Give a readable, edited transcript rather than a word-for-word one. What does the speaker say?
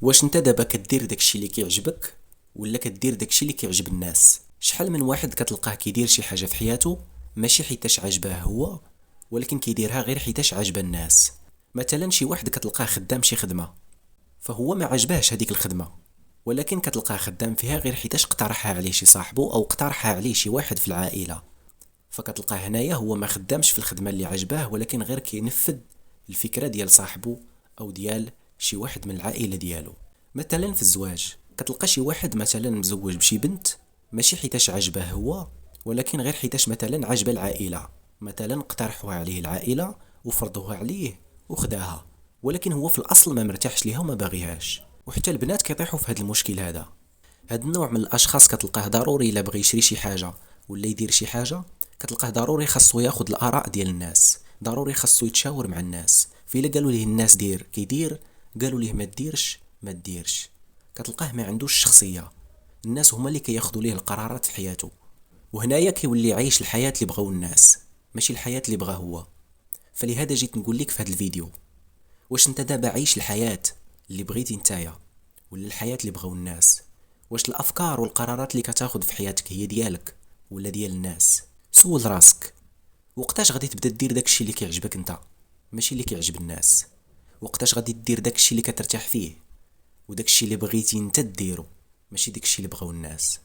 واش انت دابا كدير داكشي اللي كيعجبك ولا كدير داكشي اللي كيعجب الناس؟ شحال من واحد كتلقاه كيدير شي حاجه في حياته ماشي حيتاش عجباه هو، ولكن كيديرها غير حيتاش عجبه الناس. مثلا شي واحد كتلقاه خدام شي خدمه، فهو ما عجباهش هذيك الخدمه، ولكن كتلقاه خدام فيها غير حيتاش اقترحها عليه شي صاحبه او اقترحها عليه شي واحد في العائله. فكتلقاه هنايا هو ما خدامش في الخدمه اللي عجباه، ولكن غير كينفذ الفكره ديال صاحبه او ديال شي واحد من العائله ديالو. مثلا في الزواج كتلقى شي واحد مثلا مزوج بشي بنت ماشي حيتاش عجبه هو، ولكن غير حيتاش مثلا عجبه العائله، مثلا اقترحوها عليه العائله وفرضوها عليه وخداها، ولكن هو في الاصل ما مرتاحش ليها وما باغيهاش. وحتى البنات كيطيحوا في هذا المشكل هذا. هاد النوع من الاشخاص كتلقاه ضروري الا بغى يشري شي حاجه ولا يدير شي حاجه، كتلقاه ضروري خاصو ياخذ الاراء ديال الناس، ضروري خاصو يتشاور مع الناس. فإلا قالوا ليه الناس دير كيدير، قالوا ليه ما ديرش ما ديرش. كتلقاه ما عندوش شخصيه، الناس هما اللي كياخذوا ليه القرارات في حياته. وهنايا كيولي عايش الحياه اللي بغاو الناس ماشي الحياه اللي بغا هو. فلهذا جيت نقول لك في هذا الفيديو، واش انت دابا عايش الحياه اللي بغيتي نتايا ولا الحياه اللي بغاو الناس؟ واش الافكار والقرارات اللي كتاخذ في حياتك هي ديالك ولا ديال الناس؟ سول راسك، وقتاش غادي تبدا دير داكشي اللي كيعجبك انت ماشي اللي كيعجب الناس؟ وقتاش غادي دير داكشي اللي كترتاح فيه وداكشي اللي بغيتي انت ديرو ماشي داكشي اللي بغاو الناس؟